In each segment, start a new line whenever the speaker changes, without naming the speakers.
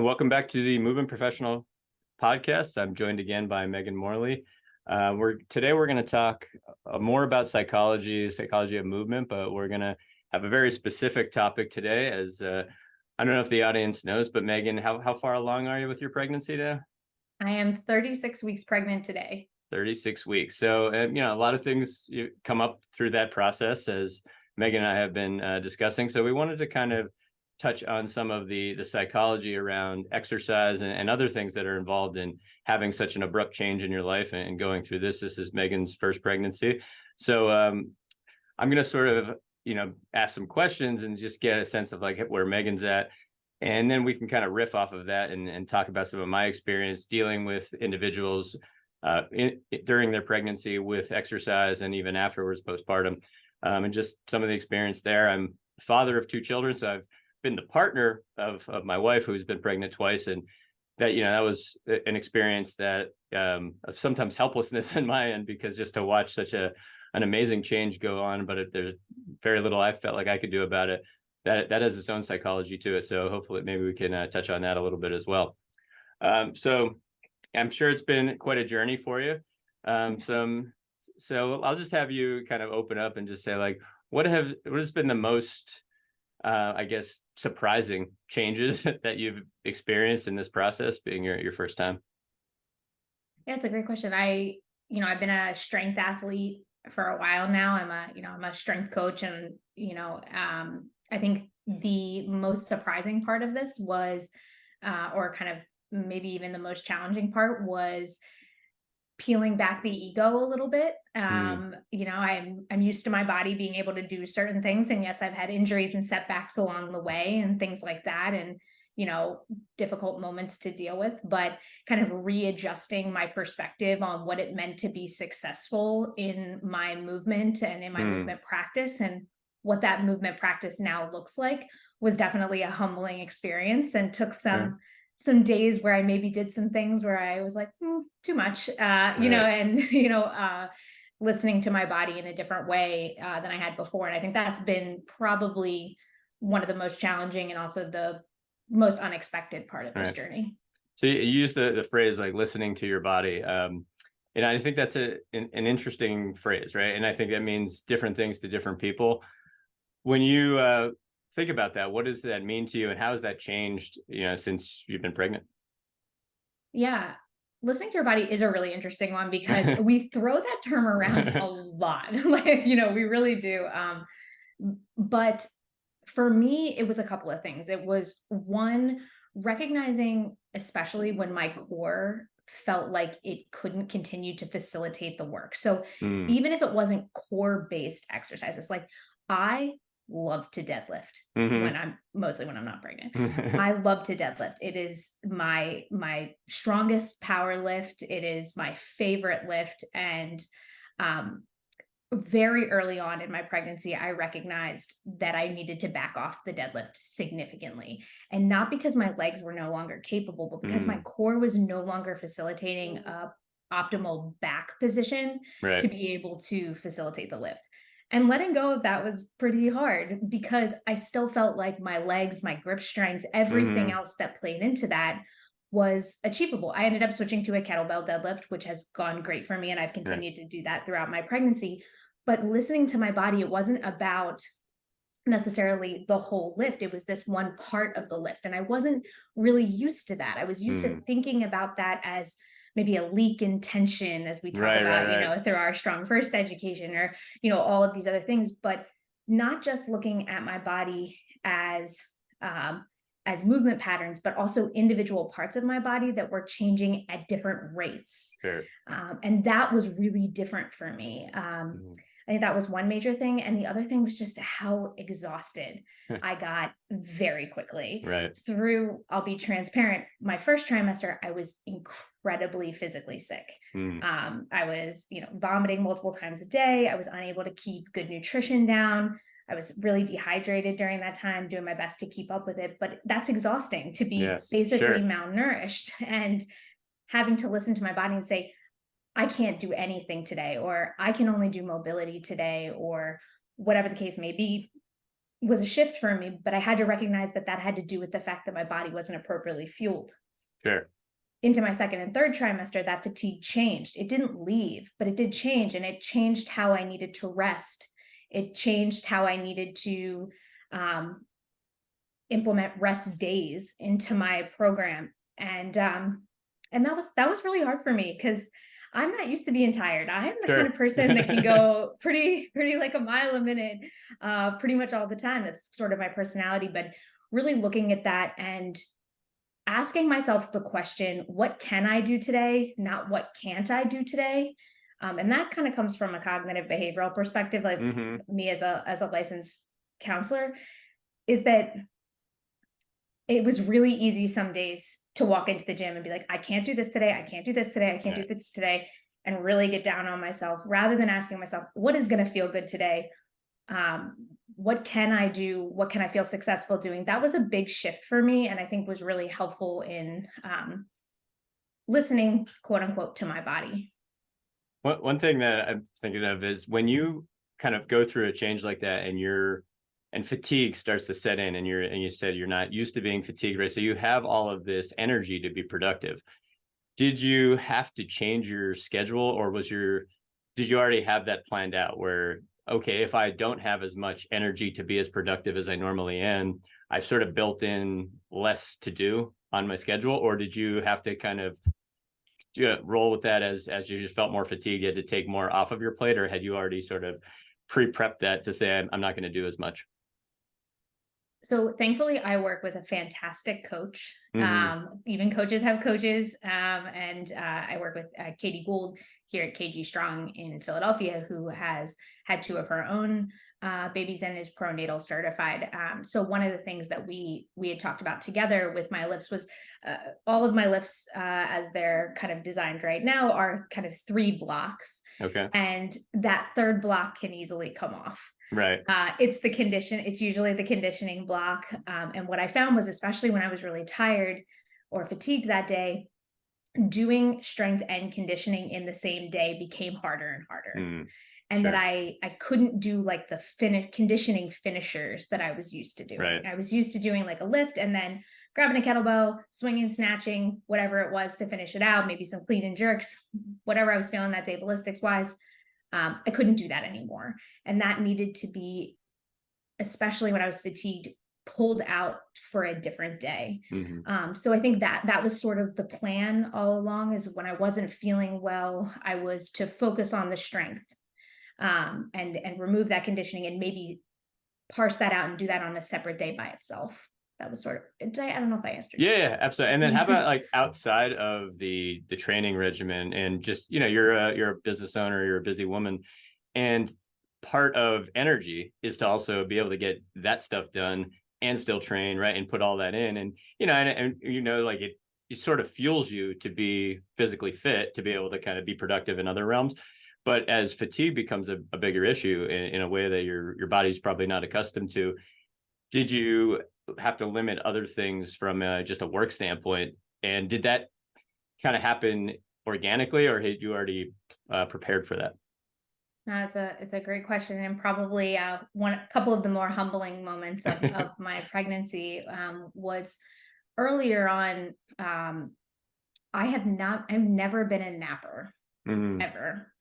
welcome back to the Movement Professional podcast. I'm joined again by Meghan Morley. Today we're going to talk more about psychology of movement, but we're going to have a very specific topic today. I don't know if the audience knows, but Meghan, how far along are you with your pregnancy now?
I am 36 weeks pregnant today.
36 weeks. So, a lot of things come up through that process, as Meghan and I have been discussing. So we wanted to kind of touch on some of the psychology around exercise and other things that are involved in having such an abrupt change in your life and going through this. This is Meghan's first pregnancy. So I'm going to sort of, ask some questions and just get a sense of like where Meghan's at. And then we can kind of riff off of that and talk about some of my experience dealing with individuals during their pregnancy with exercise and even afterwards, postpartum, and just some of the experience there. I'm the father of two children, so I've been the partner of my wife, who's been pregnant twice, and that was an experience that of sometimes helplessness on my end, because just to watch such an amazing change go on, but there's very little I felt like I could do about it. That has its own psychology to it. So hopefully maybe we can touch on that a little bit as well. So I'm sure it's been quite a journey for you. So I'll just have you kind of open up and just say, like, what has been the most surprising changes that you've experienced in this process, being your first time?
Yeah, it's a great question. I've been a strength athlete for a while now. I'm a strength coach, and I think the most surprising part of this was, or kind of maybe even the most challenging part, was peeling back the ego a little bit. I'm used to my body being able to do certain things, and yes, I've had injuries and setbacks along the way and things like that, and difficult moments to deal with, but kind of readjusting my perspective on what it meant to be successful in my movement and in my movement practice, and what that movement practice now looks like, was definitely a humbling experience, and took some days where I maybe did some things where I was like, too much, listening to my body in a different way than I had before. And I think that's been probably one of the most challenging and also the most unexpected part of this journey.
So you use the phrase like listening to your body. And I think that's an interesting phrase, right? And I think that means different things to different people. When you think about that, what does that mean to you, and how has that changed, since you've been pregnant?
Yeah. Listening to your body is a really interesting one, because we throw that term around a lot. We really do. But for me, it was a couple of things. It was, one, recognizing, especially when my core felt like it couldn't continue to facilitate the work. So even if it wasn't core-based exercises, like I love to deadlift when I'm not pregnant. I love to deadlift. It is my strongest power lift. It is my favorite lift. And very early on in my pregnancy, I recognized that I needed to back off the deadlift significantly. And not because my legs were no longer capable, but because my core was no longer facilitating a optimal back position to be able to facilitate the lift. And letting go of that was pretty hard, because I still felt like my legs, my grip strength, everything else that played into that was achievable. I ended up switching to a kettlebell deadlift, which has gone great for me, and I've continued to do that throughout my pregnancy. But listening to my body, it wasn't about necessarily the whole lift. It was this one part of the lift. And I wasn't really used to that. I was used to thinking about that as maybe a leak in tension, as we talk about, through our Strong First education, or, all of these other things, but not just looking at my body as movement patterns, but also individual parts of my body that were changing at different rates. And that was really different for me. I think that was one major thing. And the other thing was just how exhausted I got very quickly. Through, I'll be transparent, my first trimester, I was incredibly physically sick. I was, vomiting multiple times a day. I was unable to keep good nutrition down. I was really dehydrated during that time, doing my best to keep up with it. But that's exhausting, to be basically malnourished, and having to listen to my body and say, I can't do anything today, or I can only do mobility today, or whatever the case may be. was a shift for me, but I had to recognize that that had to do with the fact that my body wasn't appropriately fueled.
Sure.
Into my second and third trimester, that fatigue changed. It didn't leave, but it did change, and it changed how I needed to rest. It changed how I needed to um, implement rest days into my program, and that was really hard for me because I'm not used to being tired. I am the kind
Sure.
of person that can go pretty like a mile a minute, pretty much all the time. That's sort of my personality. But really looking at that and asking myself the question, what can I do today? Not what can't I do today? And that kind of comes from a cognitive behavioral perspective, like
Hmm.
me as a licensed counselor, is that it was really easy some days to walk into the gym and be like, I can't do this today. I can't do this today. I can't do
Right.
this today. And really get down on myself rather than asking myself, what is going to feel good today? What can I do? What can I feel successful doing? That was a big shift for me. And I think was really helpful in listening, quote unquote, to my body.
One thing that I'm thinking of is when you kind of go through a change like that and fatigue starts to set in and you said you're not used to being fatigued, right? So you have all of this energy to be productive. Did you have to change your schedule or did you already have that planned out where, okay, if I don't have as much energy to be as productive as I normally am, I've sort of built in less to do on my schedule? Or did you have to kind of roll with that as you just felt more fatigued, you had to take more off of your plate, or had you already sort of pre-prepped that to say, I'm not going to do as much?
So thankfully, I work with a fantastic coach.
Hmm.
Even coaches have coaches, and I work with Katie Gould here at KG Strong in Philadelphia, who has had two of her own babies and is pronatal certified. So one of the things that we had talked about together with my lifts was all of my lifts, as they're kind of designed right now, are kind of 3 blocks,
Okay.
and that third block can easily come off.
Right.
It's usually the conditioning block. And what I found was, especially when I was really tired or fatigued that day, doing strength and conditioning in the same day became harder and harder.
Mm,
And that
sure.
I couldn't do like the conditioning finishers that I was used to doing.
Right.
I was used to doing like a lift and then grabbing a kettlebell, swinging, snatching, whatever it was to finish it out, maybe some clean and jerks, whatever I was feeling that day, ballistics wise. I couldn't do that anymore. And that needed to be, especially when I was fatigued, pulled out for a different day.
Hmm.
So I think that that was sort of the plan all along, is when I wasn't feeling well, I was to focus on the strength, and remove that conditioning and maybe parse that out and do that on a separate day by itself. That was sort of, I don't know if I answered
Yeah,
your
yeah, absolutely. And then how about
question.
like outside of the training regimen and just, you're a business owner, you're a busy woman, and part of energy is to also be able to get that stuff done and still train, right? And put all that in. And, like it sort of fuels you to be physically fit, to be able to kind of be productive in other realms. But as fatigue becomes a bigger issue in a way that your body's probably not accustomed to, did you have to limit other things from just a work standpoint? And did that kind of happen organically, or had you already prepared for that?
No, it's a great question, and probably one a couple of the more humbling moments of my pregnancy was earlier on. I've never been a napper
Hmm.
ever.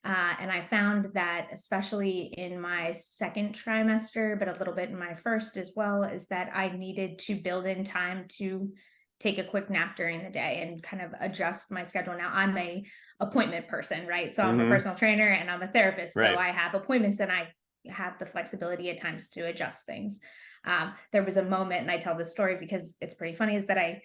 And I found that, especially in my second trimester, but a little bit in my first as well, is that I needed to build in time to take a quick nap during the day and kind of adjust my schedule. Now I'm a appointment person, right? So I'm a
Hmm.
personal trainer and I'm a therapist. So
Right.
I have appointments and I have the flexibility at times to adjust things. There was a moment, and I tell this story because it's pretty funny, is that I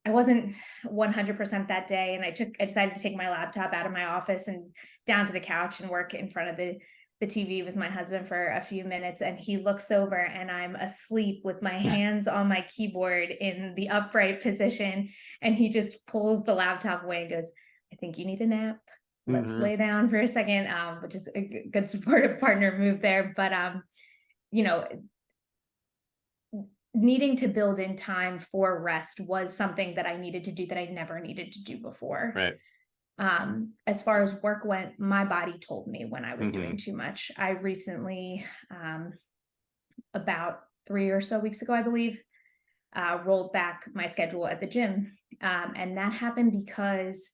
wasn't 100% that day, and I decided to take my laptop out of my office and down to the couch and work in front of the TV with my husband for a few minutes, and he looks over and I'm asleep with my hands on my keyboard in the upright position, and he just pulls the laptop away and goes, I think you need a nap. Let's
Hmm.
lay down for a second, which is a good supportive partner move there. But you know, needing to build in time for rest was something that I needed to do that I never needed to do before.
Right.
As far as work went, my body told me when I was doing
Hmm.
too much. I recently about 3 or so weeks ago, I believe, rolled back my schedule at the gym. And that happened because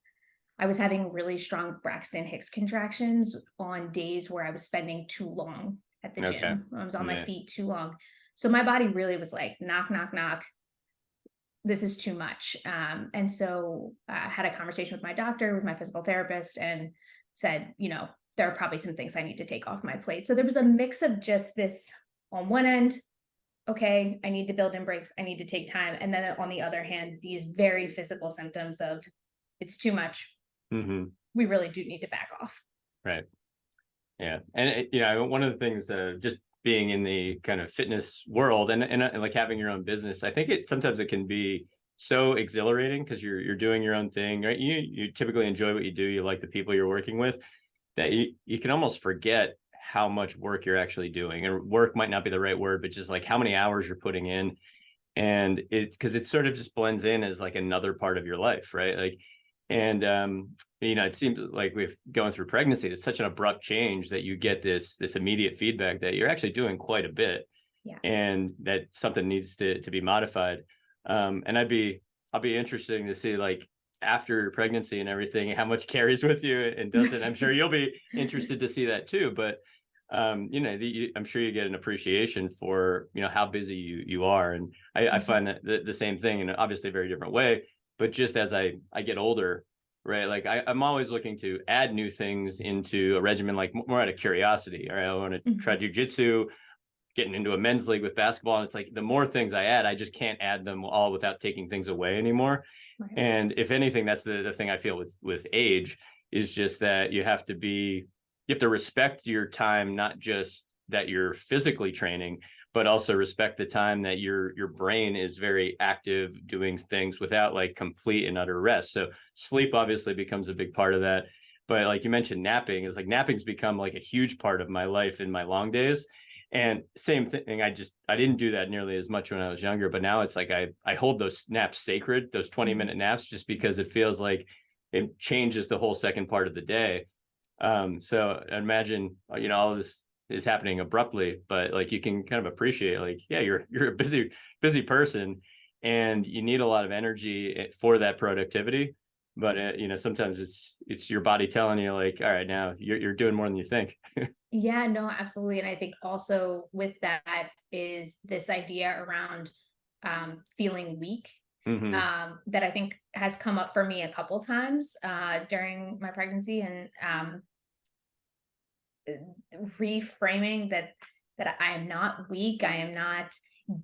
I was having really strong Braxton Hicks contractions on days where I was spending too long at the
Okay.
gym. I was on my
Yeah.
feet too long. So my body really was like, knock, knock, knock. This is too much. And so I had a conversation with my doctor, with my physical therapist, and said, there are probably some things I need to take off my plate. So there was a mix of just this on one end, okay, I need to build in breaks, I need to take time. And then on the other hand, these very physical symptoms of it's too much.
Hmm.
We really do need to back off.
Right. Yeah. And one of the things, just being in the kind of fitness world and like having your own business, I think sometimes it can be so exhilarating because you're doing your own thing, right? You typically enjoy what you do. You like the people you're working with, that you can almost forget how much work you're actually doing. And work might not be the right word, but just like how many hours you're putting in. And because it sort of just blends in as like another part of your life, right? Like, and it seems like we've going through pregnancy, it's such an abrupt change that you get this immediate feedback that you're actually doing quite a bit,
Yeah.
and that something needs to be modified. And I'll be interesting to see, like, after pregnancy and everything, how much carries with you and doesn't. I'm sure you'll be interested to see that too. But I'm sure you get an appreciation for how busy you are, and I
Mhm.
find that the same thing in obviously a very different way. But just as I get older, right, like I'm always looking to add new things into a regimen, like more out of curiosity. All right, I want to try
Mhm.
jujitsu, getting into a men's league with basketball, and it's like the more things I add, I just can't add them all without taking things away anymore.
Right.
And if anything, that's the thing I feel with age, is just that you have to respect your time, not just that you're physically training, but also respect the time that your brain is very active doing things without like complete and utter rest. So sleep obviously becomes a big part of that. But like you mentioned, napping is like napping's become like a huge part of my life in my long days. And same thing, I didn't do that nearly as much when I was younger, but now it's like I hold those naps sacred, those 20-minute
Mhm.
naps, just because it feels like it changes the whole second part of the day. So imagine, all of this is happening abruptly, but like you can kind of appreciate, like, yeah, you're a busy person, and you need a lot of energy for that productivity. But sometimes it's your body telling you, like, all right, now you're doing more than you think.
Yeah, no, absolutely. And I think also with that is this idea around feeling weak,
Hmm.
that I think has come up for me a couple times during my pregnancy, and reframing that I am not weak, I am not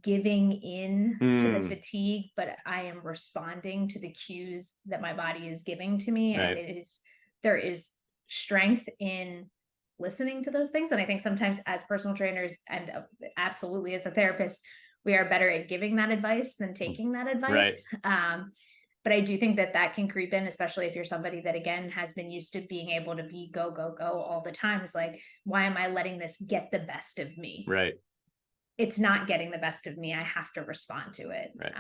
giving in to the
Mm,
fatigue, but I am responding to the cues that my body is giving to me. And
right.
there is strength in listening to those things. And I think sometimes as personal trainers and absolutely as a therapist, we are better at giving that advice than taking that
Right.
advice. But I do think that that can creep in, especially if you're somebody that again has been used to being able to be go go go all the time. It's like, why am I letting this get the best of me?
Right.
It's not getting the best of me. I have to respond to it.
Right.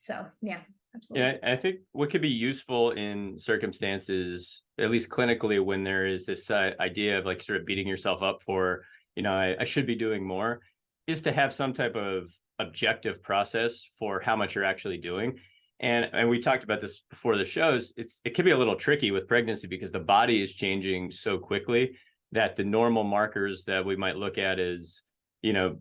So yeah, absolutely.
Yeah, I think what could be useful in circumstances, at least clinically, when there is this idea of like sort of beating yourself up for, I should be doing more, is to have some type of objective process for how much you're actually doing. And we talked about this before the shows. It can be a little tricky with pregnancy because the body is changing so quickly that the normal markers that we might look at as, you know,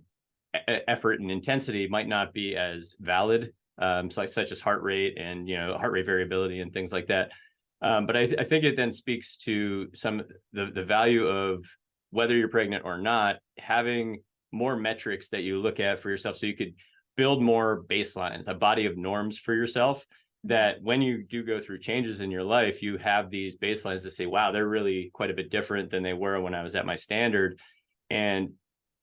effort and intensity might not be as valid, so such as heart rate and heart rate variability and things like that. But I think it then speaks to the value of whether you're pregnant or not, having more metrics that you look at for yourself, so you could build more baselines, a body of norms for yourself.
Mhm.
That when you do go through changes in your life, you have these baselines to say, wow, they're really quite a bit different than they were when I was at my standard. And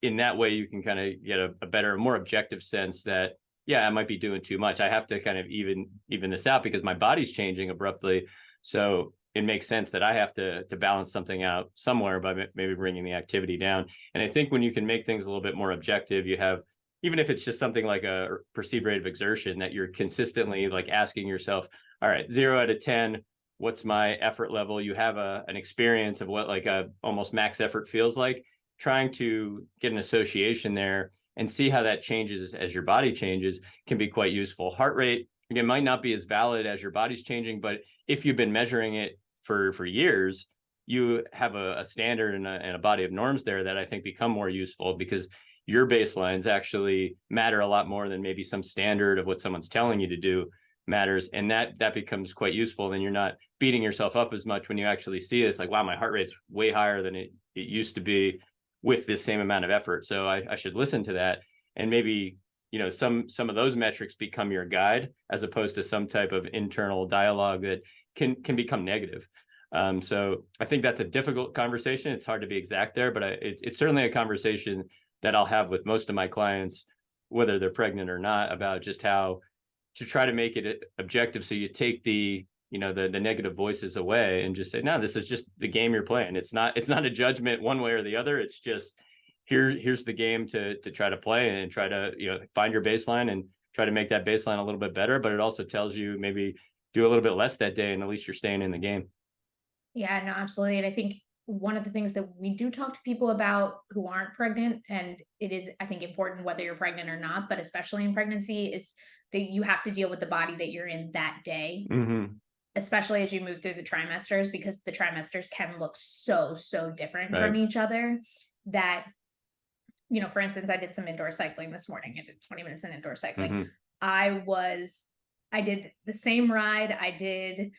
in that way, you can kind of get a better, more objective sense that, yeah, I might be doing too much. I have to kind of even this out because my body's changing abruptly. So it makes sense that I have to balance something out somewhere by maybe bringing the activity down. And I think when you can make things a little bit more objective, you have, even if it's just something like a perceived rate of exertion, that you're consistently like asking yourself, all right, 0 out of 10, what's my effort level? You have an experience of what like a almost max effort feels like, trying to get an association there and see how that changes as your body changes can be quite useful. Heart rate, again, might not be as valid as your body's changing, but if you've been measuring it for years, you have a standard and a body of norms there that I think become more useful, because your baselines actually matter a lot more than maybe some standard of what someone's telling you to do matters. And that becomes quite useful. And you're not beating yourself up as much when you actually see it. It's like, wow, my heart rate's way higher than it used to be with this same amount of effort. So I should listen to that. And maybe, some of those metrics become your guide, as opposed to some type of internal dialogue that can become negative. So I think that's a difficult conversation. It's hard to be exact there, but it's certainly a conversation that I'll have with most of my clients, whether they're pregnant or not, about just how to try to make it objective. So you take the negative voices away and just say, no, this is just the game you're playing. It's not a judgment one way or the other. It's just here's the game to try to play and try to find your baseline and try to make that baseline a little bit better. But it also tells you maybe do a little bit less that day, and at least you're staying in the game.
Yeah, no, absolutely. And I think one of the things that we do talk to people about who aren't pregnant, and it is, I think, important whether you're pregnant or not, but especially in pregnancy, is that you have to deal with the body that you're in that day,
Mm-hmm.
especially as you move through the trimesters, because the trimesters can look so different
Right.
from each other. That, for instance, I did some indoor cycling this morning. I did 20 minutes in indoor cycling.
Mm-hmm.
I did the same ride I did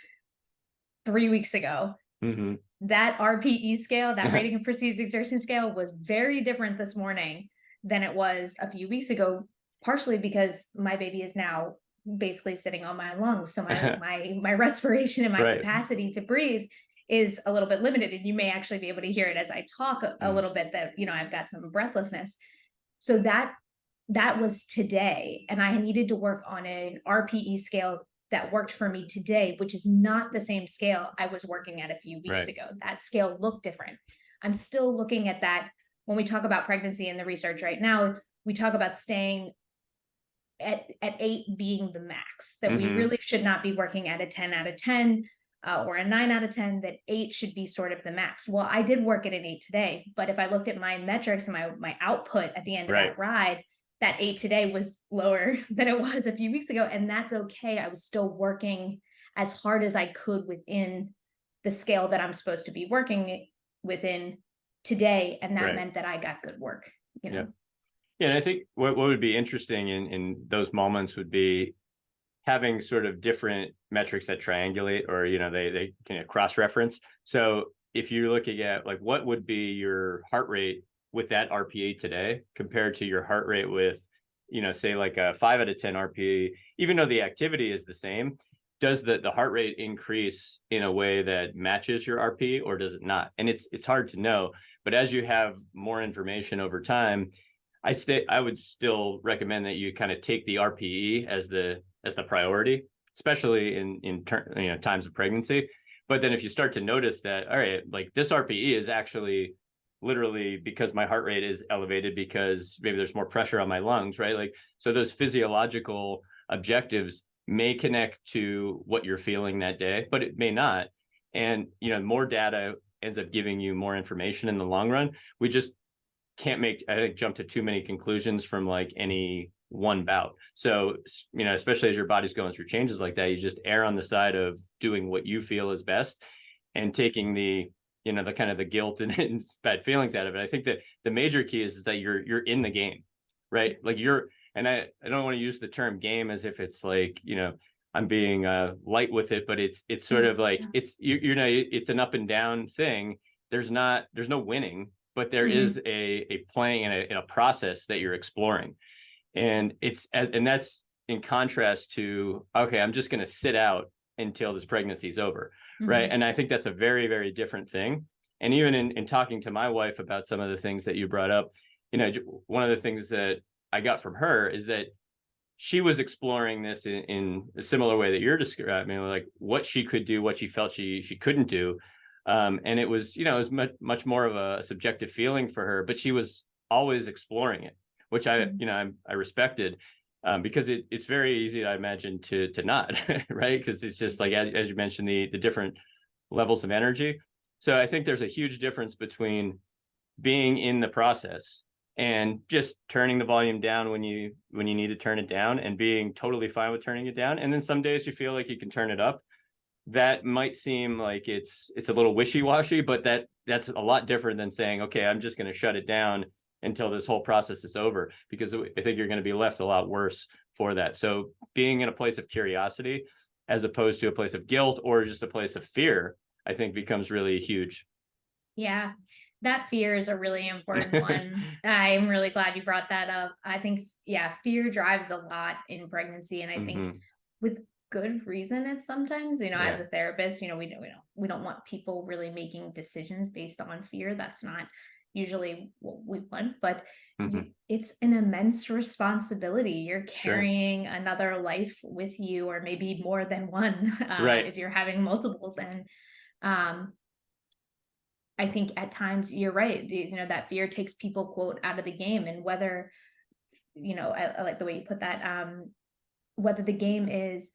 3 weeks ago.
Mm-hmm.
That RPE scale, that rating of perceived exertion scale, was very different this morning than it was a few weeks ago, partially because my baby is now basically sitting on my lungs. So my respiration and my
Right.
capacity to breathe is a little bit limited. And you may actually be able to hear it as I talk a little bit, that, I've got some breathlessness. So that was today. And I needed to work on an RPE scale that worked for me today, which is not the same scale I was working at a few weeks ago. That scale looked different. I'm still looking at that. When we talk about pregnancy in the research right now, we talk about staying at 8 being the max, that we really should not be working at a 10 out of 10 or a 9 out of 10, that 8 should be sort of the max. Well, I did work at an 8 today, but if I looked at my metrics and my output at the end of that ride, that 8 today was lower than it was a few weeks ago. And that's okay. I was still working as hard as I could within the scale that I'm supposed to be working within today. And that meant that I got good work,
Yeah. And I think what would be interesting in those moments would be having sort of different metrics that triangulate, or, they can cross-reference. So if you're looking at like, what would be your heart rate with that RPE today compared to your heart rate with, say like a 5 out of 10 RPE, even though the activity is the same, does the heart rate increase in a way that matches your RPE, or does it not? And it's hard to know, but as you have more information over time, I would still recommend that you kind of take the RPE as the priority, especially in times of pregnancy. But then if you start to notice that, all right, like this RPE is actually literally because my heart rate is elevated because maybe there's more pressure on my lungs, right? Like, so those physiological objectives may connect to what you're feeling that day, but it may not. And, more data ends up giving you more information in the long run. We just can't jump to too many conclusions from like any one bout. So, especially as your body's going through changes like that, you just err on the side of doing what you feel is best and taking the kind of the guilt and bad feelings out of it. I think that the major key is that you're in the game, right? Like and I don't want to use the term game as if it's like, I'm being light with it, but it's sort of like, it's, it's an up and down thing. There's no winning, but there is a playing in a process that you're exploring. And that's in contrast to, okay, I'm just going to sit out until this pregnancy is over. Right. And I think that's a very, very different thing. And even in talking to my wife about some of the things that you brought up, one of the things that I got from her is that she was exploring this in a similar way that you're describing, like what she could do, what she felt she couldn't do. And it was, it was much more of a subjective feeling for her, but she was always exploring it, which I respected. Because it's very easy, I imagine, to not, right? Because it's just like, as you mentioned, the different levels of energy. So I think there's a huge difference between being in the process and just turning the volume down when you need to turn it down, and being totally fine with turning it down. And then some days you feel like you can turn it up. That might seem like it's a little wishy-washy, but that's a lot different than saying, okay, I'm just going to shut it down until this whole process is over, because I think you're going to be left a lot worse for that. So being in a place of curiosity as opposed to a place of guilt or just a place of fear, I think becomes really huge.
Yeah, that fear is a really important one. I'm really glad you brought that up. I think, yeah, fear drives a lot in pregnancy. And I think
Mm-hmm.
with good reason, it's sometimes, as
Yeah.
a therapist, we don't want people really making decisions based on fear. That's not usually what we want, but
Mm-hmm.
it's an immense responsibility. You're
Sure.
carrying another life with you, or maybe more than one,
Right.
if you're having multiples. And um, I think at times you're right. That fear takes people, quote, out of the game. And whether, I like the way you put that, whether the game is,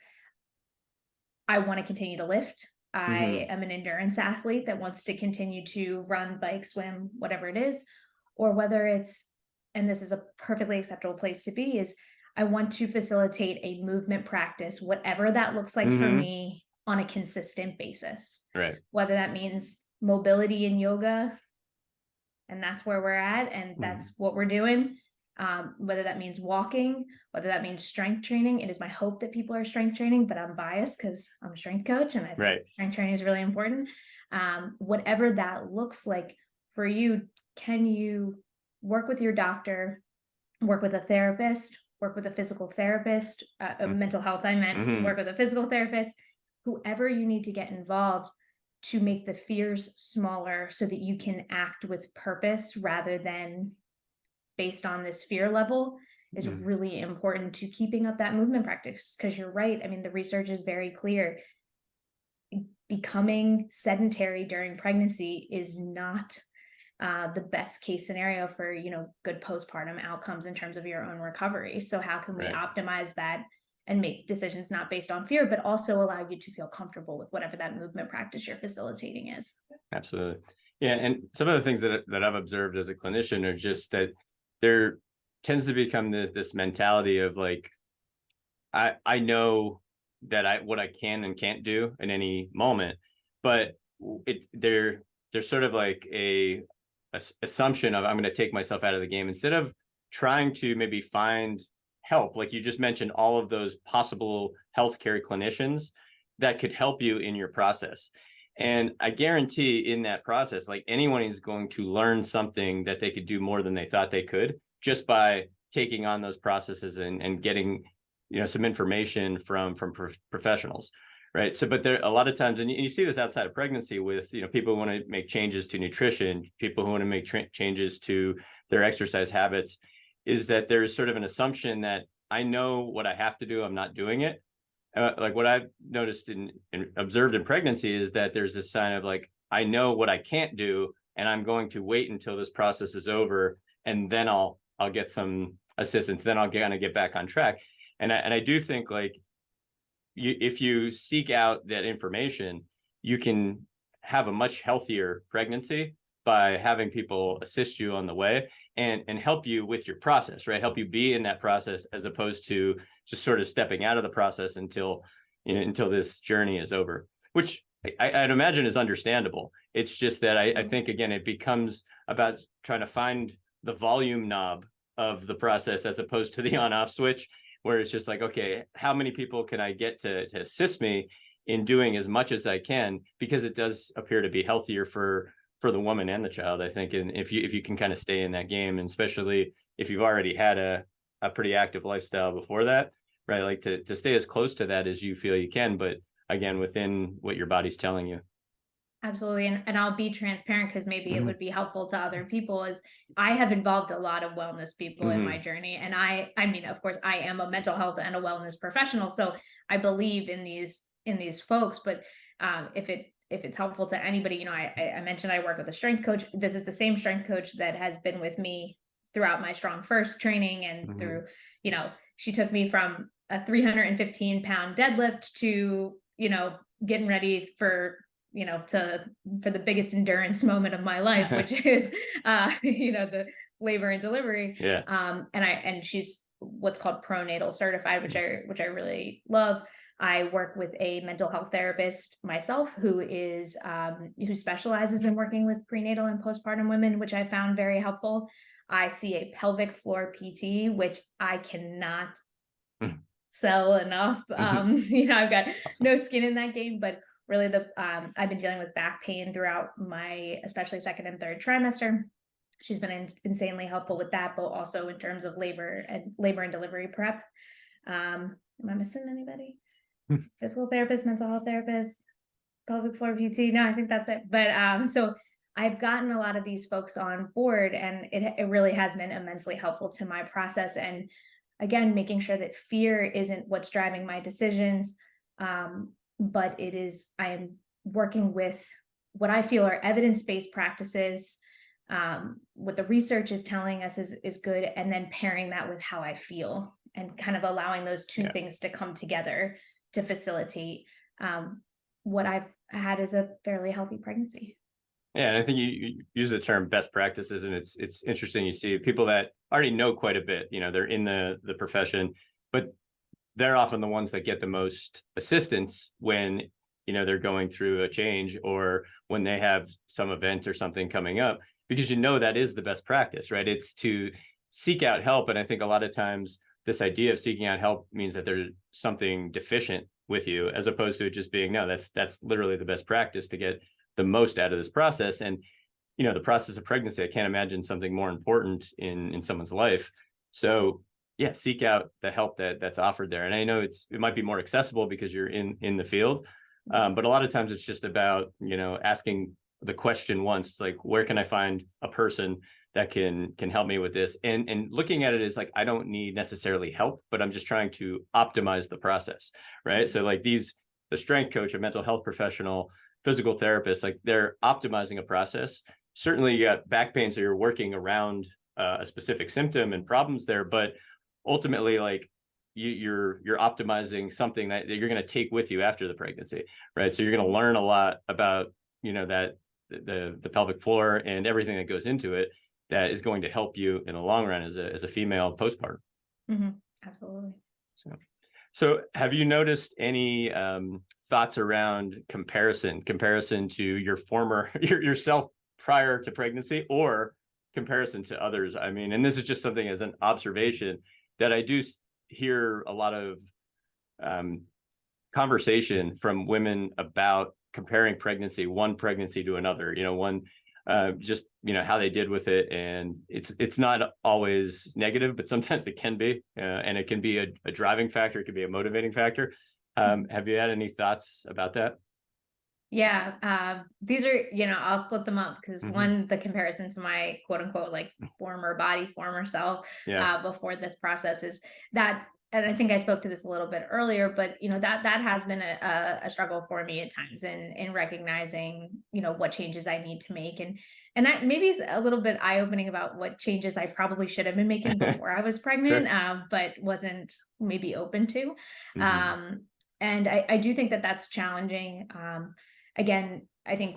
I want to continue to lift. I
Mm-hmm.
am an endurance athlete that wants to continue to run, bike, swim, whatever it is, or whether it's, and this is a perfectly acceptable place to be, is I want to facilitate a movement practice, whatever that looks like for
Mm-hmm.
me on a consistent basis.
Right.
Whether that means mobility in yoga, and that's where we're at, and
Mm-hmm.
that's what we're doing. Whether that means walking, whether that means strength training. It is my hope that people are strength training, but I'm biased because I'm a strength coach and I think
Right.
strength training is really important. Whatever that looks like for you, can you work with your doctor, work with a therapist, work with a physical therapist, a mental health, I meant,
Mm-hmm.
work with a physical therapist, whoever you need to get involved to make the fears smaller so that you can act with purpose rather than based on this fear level, is
Mm-hmm.
really important to keeping up that movement practice. Because you're right. I mean, the research is very clear. Becoming sedentary during pregnancy is not the best case scenario for good postpartum outcomes in terms of your own recovery. So how can we
Right.
optimize that and make decisions not based on fear, but also allow you to feel comfortable with whatever that movement practice you're facilitating is?
Absolutely. Yeah, and some of the things that I've observed as a clinician are just that there tends to become this mentality of like, I know that I what I can and can't do in any moment, but there's sort of like a assumption of I'm going to take myself out of the game instead of trying to maybe find help, like you just mentioned, all of those possible healthcare clinicians that could help you in your process. And I guarantee in that process, like anyone is going to learn something that they could do more than they thought they could just by taking on those processes and getting some information from professionals, right? So but there a lot of times, and you see this outside of pregnancy with people who want to make changes to nutrition, people who want to make changes to their exercise habits, is that there's sort of an assumption that I know what I have to do, I'm not doing it. Like what I've noticed and observed in pregnancy is that there's this sign of like, I know what I can't do, and I'm going to wait until this process is over, and then I'll get some assistance, then I'll kind of get back on track. And I do think like if you seek out that information, you can have a much healthier pregnancy by having people assist you on the way and help you with your process, right? Help you be in that process as opposed to just sort of stepping out of the process until this journey is over, which I'd imagine is understandable. It's just that I think again it becomes about trying to find the volume knob of the process as opposed to the on-off switch, where it's just like, okay, how many people can I get to assist me in doing as much as I can, because it does appear to be healthier for the woman and the child, I think. And if you can kind of stay in that game, and especially if you've already had a pretty active lifestyle before that, right? Like to stay as close to that as you feel you can, but again, within what your body's telling you.
Absolutely. And I'll be transparent because maybe it
Mm-hmm.
would be helpful to other people. Is I have involved a lot of wellness people in my
Mm-hmm.
journey. And I mean, of course, I am a mental health and a wellness professional. So I believe in these folks. But if it's helpful to anybody, I mentioned I work with a strength coach. This is the same strength coach that has been with me throughout my strong first training and
Mm-hmm.
through, she took me from a 315-pound deadlift to, getting ready for the biggest endurance moment of my life, which is the labor and delivery.
Yeah.
And she's what's called pronatal certified, which I really love. I work with a mental health therapist myself who specializes in working with prenatal and postpartum women, which I found very helpful. I see a pelvic floor PT, which I cannot
Mhm.
sell enough.
Mhm.
I've got
Awesome.
no skin in that game, but really I've been dealing with back pain throughout my especially second and third trimester. She's been insanely helpful with that, but also in terms of labor and delivery prep. Am I missing anybody? Physical therapist, mental health therapist, pelvic floor PT. No, I think that's it. But so I've gotten a lot of these folks on board, and it really has been immensely helpful to my process. And again, making sure that fear isn't what's driving my decisions, but I am working with what I feel are evidence-based practices, what the research is telling us is good, and then pairing that with how I feel and kind of allowing those two
Yeah.
things to come together to facilitate what I've had is a fairly healthy pregnancy.
Yeah, and I think you use the term best practices, and it's interesting. You see people that already know quite a bit. They're in the profession, but they're often the ones that get the most assistance when they're going through a change or when they have some event or something coming up, because that is the best practice, right? It's to seek out help. And I think a lot of times this idea of seeking out help means that there's something deficient with you, as opposed to it just being, no, that's literally the best practice to get the most out of this process. And the process of pregnancy, I can't imagine something more important in someone's life. So yeah, seek out the help that's offered there. And I know it might be more accessible because you're in the field, but a lot of times it's just about asking the question once. It's like, where can I find a person that can help me with this? And looking at it as like, I don't need necessarily help, but I'm just trying to optimize the process, right? So like the strength coach, a mental health professional, physical therapist, like they're optimizing a process. Certainly you got back pain, so you're working around a specific symptom and problems there, but ultimately, like you're optimizing something that you're going to take with you after the pregnancy, right? So you're going to learn a lot about that the pelvic floor and everything that goes into it that is going to help you in the long run as a female postpartum.
Mm-hmm. Absolutely.
So have you noticed any thoughts around comparison to your former yourself prior to pregnancy, or comparison to others? I mean, and this is just something as an observation that I do hear a lot of conversation from women about comparing one pregnancy to another, one just how they did with it. And it's not always negative, but sometimes it can be, and it can be a driving factor. It can be a motivating factor. Have you had any thoughts about that?
Yeah, these are, I'll split them up because
Mm-hmm.
one, the comparison to my quote unquote like former self
Yeah.
before this process is that, and I think I spoke to this a little bit earlier, but that has been a struggle for me at times in recognizing what changes I need to make, and that maybe is a little bit eye opening about what changes I probably should have been making before I was pregnant,
Sure.
but wasn't maybe open to.
Mm-hmm.
And I do think that that's challenging. Again, I think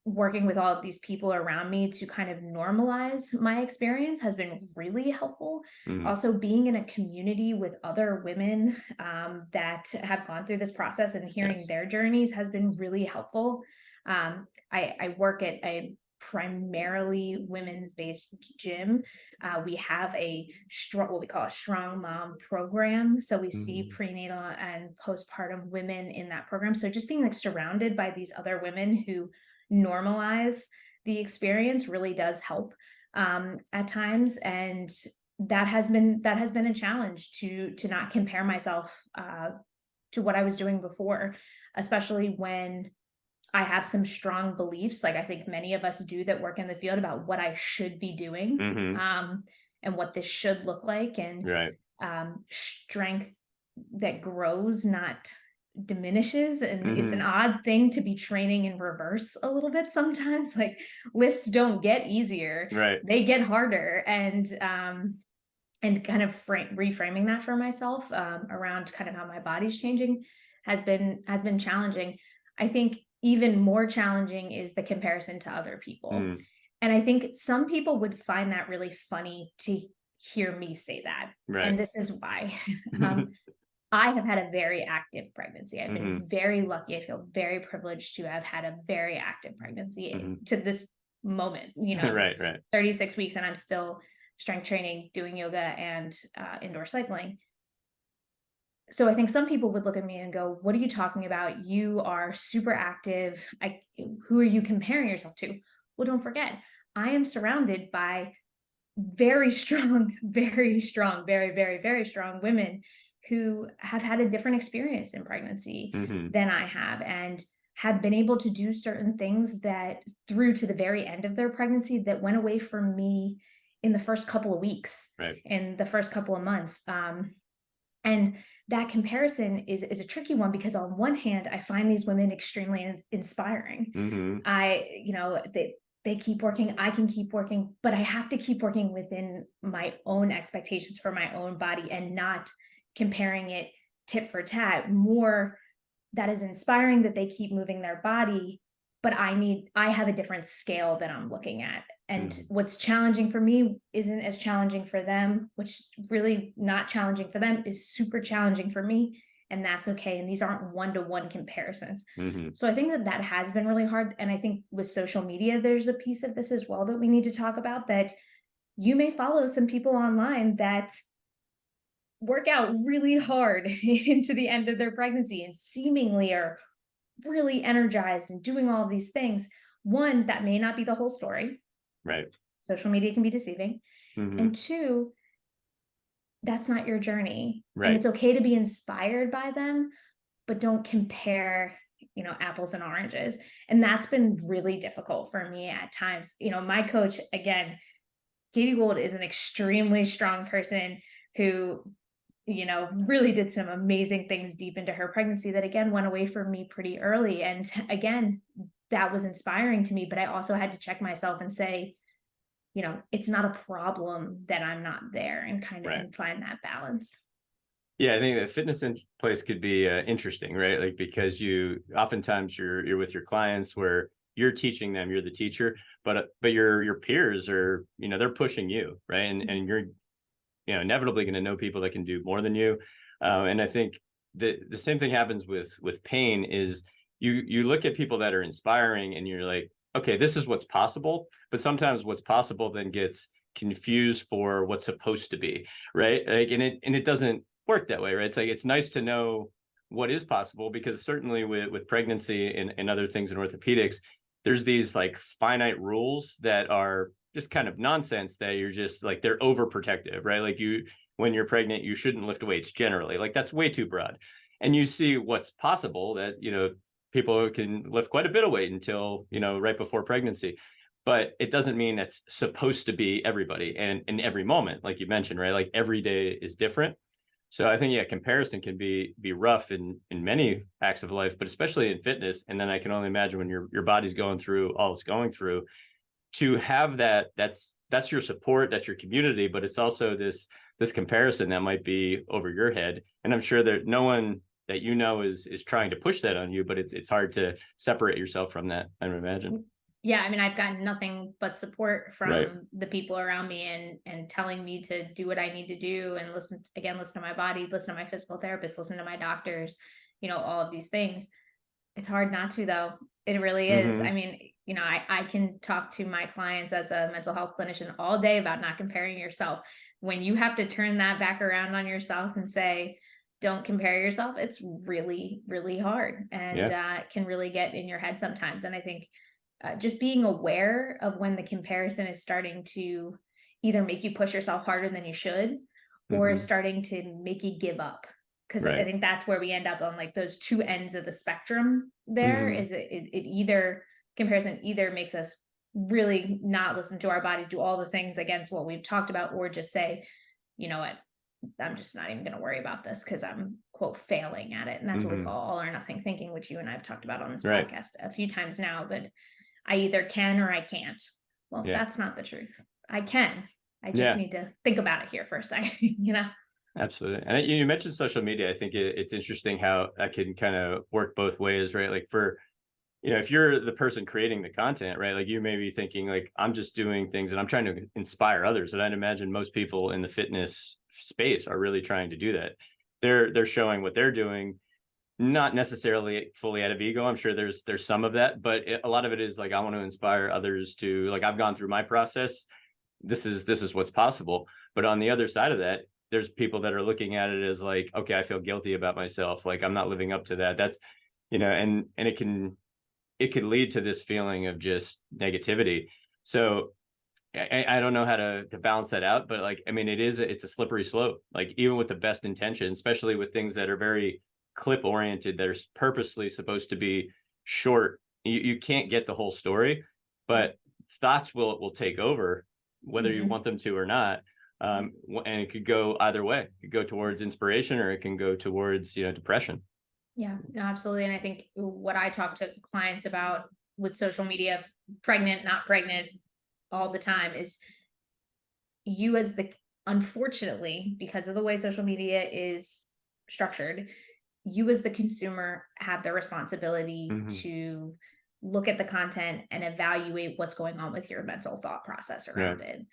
working with all of these people around me to kind of normalize my experience has been really helpful.
Mm-hmm.
Also, being in a community with other women that have gone through this process and hearing
Yes.
their journeys has been really helpful. I work at a primarily women's based gym. We have what we call a strong mom program. So we see
Mm-hmm.
prenatal and postpartum women in that program. So just being like surrounded by these other women who normalize the experience really does help at times. And that has been a challenge to not compare myself to what I was doing before, especially when I have some strong beliefs, like I think many of us do that work in the field, about what I should be doing,
Mm-hmm.
and what this should look like, and
Right.
strength that grows, not diminishes. And it's an
Mm-hmm.
odd thing to be training in reverse a little bit sometimes. Like lifts don't get easier,
Right.
they get harder. And kind of reframing that for myself around kind of how my body's changing has been challenging. I think even more challenging is the comparison to other people.
Mm.
And I think some people would find that really funny to hear me say that.
Right.
And this is why. um, I have had a very active pregnancy. I've been
Hmm.
very lucky. I feel very privileged to have had a very active pregnancy
Hmm.
to this moment,
Right, right.
36 weeks, and I'm still strength training, doing yoga, and indoor cycling. So I think some people would look at me and go, "What are you talking about? You are super active. Who are you comparing yourself to?" Well, don't forget, I am surrounded by very strong, very strong, very, very, very strong women who have had a different experience in pregnancy
Hmm.
than I have, and have been able to do certain things that through to the very end of their pregnancy that went away from me in the first couple of weeks,
Right.
in the first couple of months. And that comparison is a tricky one because on one hand, I find these women extremely inspiring.
Hmm.
They keep working, I can keep working, but I have to keep working within my own expectations for my own body and not comparing it tit for tat. More, that is inspiring that they keep moving their body, but I have a different scale that I'm looking at. And
Hmm.
what's challenging for me isn't as challenging for them, which really not challenging for them is super challenging for me. And that's okay. And these aren't one-to-one comparisons.
Hmm.
So I think that that has been really hard. And I think with social media, there's a piece of this as well that we need to talk about, that you may follow some people online that work out really hard into the end of their pregnancy and seemingly are really energized and doing all of these things. One, that may not be the whole story.
Right.
Social media can be deceiving.
Hmm.
And two, that's not your journey. And
Right.
it's okay to be inspired by them, but don't compare, apples and oranges. And that's been really difficult for me at times. My coach, again, Katie Gould, is an extremely strong person who really did some amazing things deep into her pregnancy that again went away from me pretty early. And again, that was inspiring to me, but I also had to check myself and say, it's not a problem that I'm not there, and kind of
Right.
and find that balance.
Yeah, I think that fitness in place could be interesting, right? Like because you oftentimes you're with your clients where you're teaching them, you're the teacher, but your peers are, they're pushing you, right? And you're, inevitably going to know people that can do more than you. And I think the same thing happens with pain. Is you look at people that are inspiring and you're like, okay, this is what's possible, but sometimes what's possible then gets confused for what's supposed to be, right? Like, and it doesn't work that way, right? It's like it's nice to know what is possible, because certainly with pregnancy and other things in orthopedics, there's these like finite rules that are just kind of nonsense, that you're just like, they're overprotective, right? Like when you're pregnant, you shouldn't lift weights generally. Like that's way too broad. And you see what's possible, that, people can lift quite a bit of weight until, right before pregnancy. But it doesn't mean that's supposed to be everybody and in every moment, like you mentioned, right? Like every day is different. So I think, yeah, comparison can be rough in many acts of life, but especially in fitness. And then I can only imagine when your body's going through all it's going through, to have that's your support, that's your community, but it's also this comparison that might be over your head. And I'm sure that no one that is trying to push that on you, but it's hard to separate yourself from that, I would imagine.
Yeah, I mean, I've gotten nothing but support
Right.
from the people around me, and telling me to do what I need to do, and listen to my body, listen to my physical therapist, listen to my doctors, all of these things. It's hard not to, though. It really is. I
Hmm.
mean, I can talk to my clients as a mental health clinician all day about not comparing yourself. When you have to turn that back around on yourself and say, don't compare yourself, it's really, really hard, and
Yeah.
can really get in your head sometimes. And I think just being aware of when the comparison is starting to either make you push yourself harder than you should, or
Hmm.
starting to make you give up. Because I
Right.
think that's where we end up on like those two ends of the spectrum. There
Hmm.
is it either comparison either makes us really not listen to our bodies, do all the things against what we've talked about, or just say, you know what, I'm just not even going to worry about this because I'm quote failing at it. And that's what we
Hmm.
call all or nothing thinking, which you and I've talked about on this
Right.
podcast a few times now. But I either can or I can't. Well,
Yeah.
that's not the truth. I can. I just
Yeah.
need to think about it here for a second,
Absolutely. And you mentioned social media. I think it's interesting how that can kind of work both ways, right? Like if you're the person creating the content, right, like you may be thinking like, I'm just doing things and I'm trying to inspire others. And I'd imagine most people in the fitness space are really trying to do that. They're showing what they're doing, not necessarily fully out of ego. I'm sure there's some of that, but a lot of it is like, I want to inspire others to, like, I've gone through my process. This is what's possible. But on the other side of that, there's people that are looking at it as like, okay, I feel guilty about myself. Like I'm not living up to that. That's, and it could lead to this feeling of just negativity. So I don't know how to balance that out, but like, I mean, it's a slippery slope. Like even with the best intention, especially with things that are very clip oriented, that are purposely supposed to be short, you can't get the whole story, but thoughts will take over, whether you want them to or not. And it could go either way. It could go towards inspiration, or it can go towards, depression.
Yeah, no, absolutely. And I think what I talk to clients about with social media, pregnant, not pregnant, all the time, is you as the unfortunately, because of the way social media is structured, you as the consumer have the responsibility
Hmm.
to look at the content and evaluate what's going on with your mental thought process
Yeah.
around it,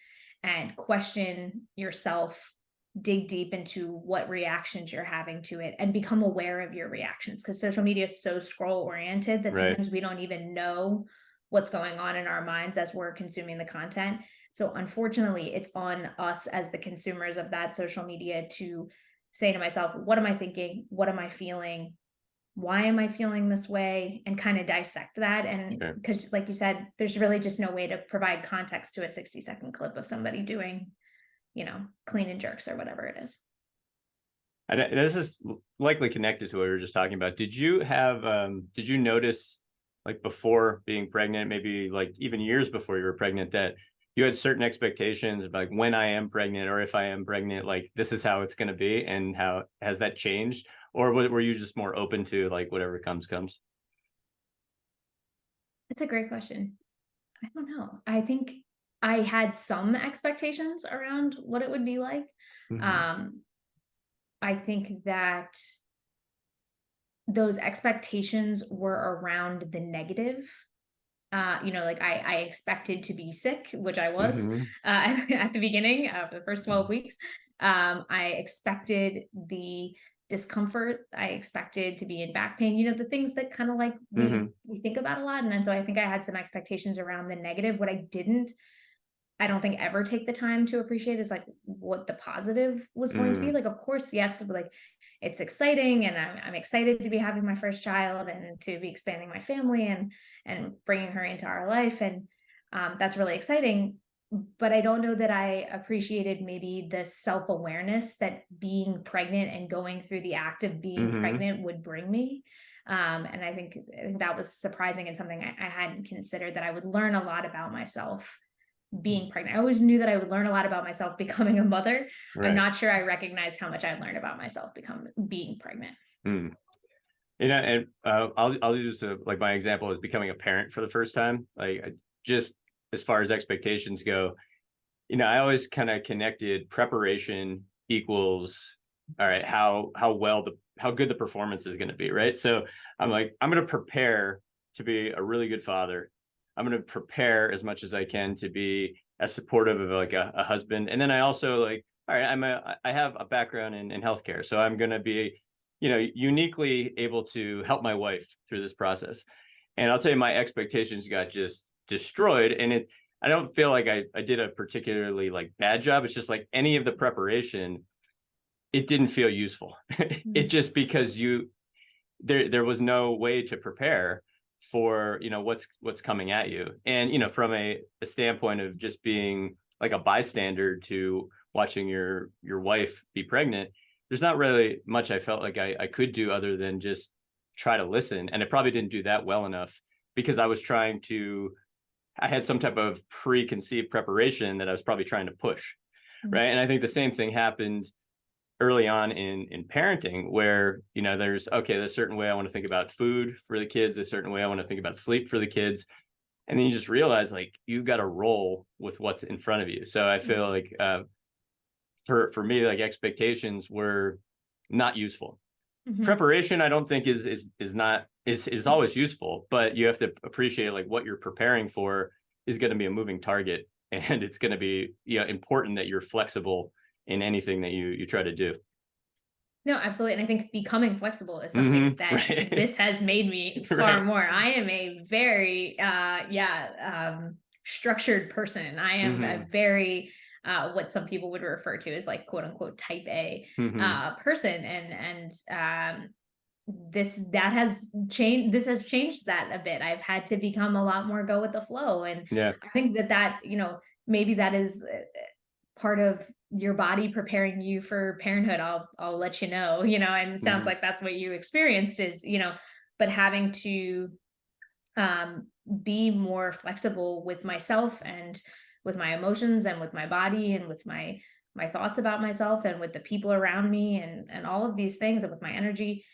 and question yourself, dig deep into what reactions you're having to it, and become aware of your reactions, because social media is so scroll oriented that
Right.
sometimes we don't even know what's going on in our minds as we're consuming the content. So unfortunately, it's on us as the consumers of that social media to say to myself, what am I thinking? What am I feeling? Why am I feeling this way? And kind of dissect that. And
Sure.
because, like you said, there's really just no way to provide context to a 60-second clip of somebody doing, clean and jerks or whatever it is.
And this is likely connected to what we were just talking about. Did you notice, like before being pregnant, maybe like even years before you were pregnant, that you had certain expectations of like, when I am pregnant, or if I am pregnant, like this is how it's going to be? And how has that changed? Or were you just more open to like whatever comes?
It's a great question. I don't know. I think I had some expectations around what it would be like.
Hmm.
Um, I think that those expectations were around the negative. Like I expected to be sick, which I was
Hmm.
at the beginning of the first 12 weeks. I expected the discomfort. I expected to be in back pain, the things that kind of like we
Hmm.
we think about a lot. And then so I think I had some expectations around the negative. What I didn't, I don't think, ever take the time to appreciate is like what the positive was going to be.
Mm.
Like, of course, yes, like it's exciting, and I'm excited to be having my first child and to be expanding my family and bringing her into our life, and that's really exciting. But I don't know that I appreciated maybe the self awareness that being pregnant and going through the act of being
Hmm.
pregnant would bring me. And I think that was surprising, and something I hadn't considered, that I would learn a lot about myself being pregnant. I always knew that I would learn a lot about myself becoming a mother. I'm
Right.
not sure I recognized how much I'd learned about myself being pregnant.
Mm. And I'll use like my example is becoming a parent for the first time. Like just as far as expectations go, I always kind of connected preparation equals, all right, how good the performance is going to be, right? So I'm like, I'm going to prepare to be a really good father. I'm going to prepare as much as I can to be as supportive of like a husband. And then I also like, all right, I have a background in healthcare, so I'm going to be, uniquely able to help my wife through this process. And I'll tell you, my expectations got just destroyed. And I don't feel like I did a particularly like bad job. It's just like any of the preparation, it didn't feel useful. It
Mm.
just because there was no way to prepare for, what's coming at you. And, from a standpoint of just being like a bystander to watching your wife be pregnant, there's not really much I felt like I could do other than just try to listen. And I probably didn't do that well enough because I had some type of preconceived preparation that I was probably trying to push.
Mm.
Right. And I think the same thing happened early on in parenting, where, there's a certain way I want to think about food for the kids, a certain way I want to think about sleep for the kids. And then you just realize like you got to roll with what's in front of you. So I feel like for me, like expectations were not useful.
Mm-hmm.
Preparation, I don't think is not is always useful, but you have to appreciate like what you're preparing for is going to be a moving target, and it's going to be, you know, important that you're flexible in anything that you try to do.
No, absolutely. And I think becoming flexible is something that
Right.
this has made me far
Right.
more. I am a very structured person. I am a
Hmm.
very what some people would refer to as like quote unquote type A
Hmm.
person. And this has changed that a bit. I've had to become a lot more go with the flow. And
Yeah.
I think that, maybe that is part of your body preparing you for parenthood. I'll let you know, and it sounds
Hmm.
like that's what you experienced is, but having to um be more flexible with myself and with my emotions and with my body and with my thoughts about myself and with the people around me and all of these things and with my energy.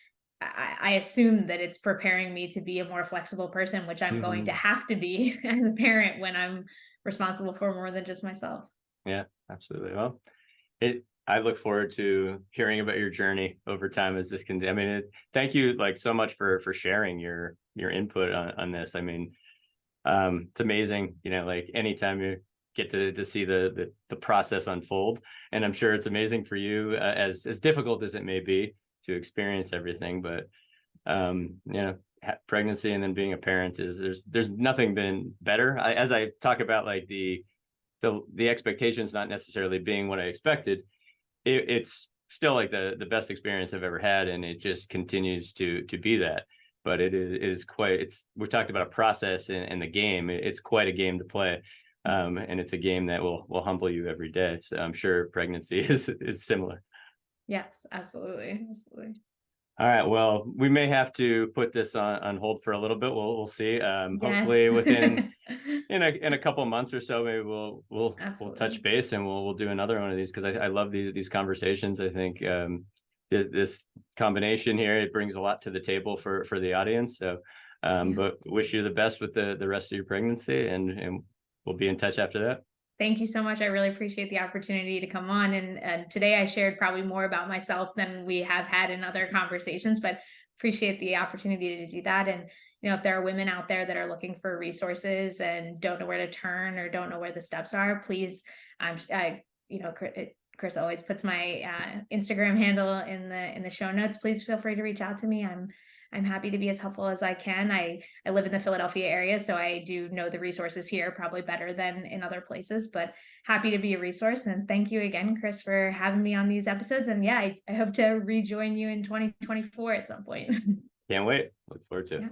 I assume that it's preparing me to be a more flexible person, which I'm going to
Hmm.
have to be as a parent when I'm responsible for more than just myself.
Yeah, absolutely. Well, I look forward to hearing about your journey over time as this can. I mean, thank you like so much for sharing your input on this. I mean, it's amazing, you know, like anytime you get to see the process unfold, and I'm sure it's amazing for you, as difficult as it may be to experience everything. But you know, pregnancy and then being a parent is there's nothing been better. As I talk about like the expectations not necessarily being what I expected, it's still like the best experience I've ever had, and it just continues to be that. But it is quite. It's we talked about a process in the game. It's quite a game to play, and it's a game that will humble you every day. So I'm sure pregnancy is similar.
Yes, absolutely. Absolutely.
All right. Well, we may have to put this on hold for a little bit. We'll see. Hopefully
Yes.
within in a couple of months or so, maybe we'll touch
Absolutely.
base and we'll do another one of these because I love these conversations. I think this combination here, it brings a lot to the table for the audience. So,
Yeah.
but wish you the best with the rest of your pregnancy, and we'll be in touch after that.
Thank you so much. I really appreciate the opportunity to come on. And today I shared probably more about myself than we have had in other conversations, but appreciate the opportunity to do that. And, if there are women out there that are looking for resources and don't know where to turn or don't know where the steps are, please, Chris always puts my Instagram handle in the show notes. Please feel free to reach out to me. I'm happy to be as helpful as I can. I live in the Philadelphia area, so I do know the resources here probably better than in other places, but happy to be a resource. And thank you again, Chris, for having me on these episodes. And yeah, I hope to rejoin you in 2024 at some point.
Can't wait. Look forward to it.
Yeah.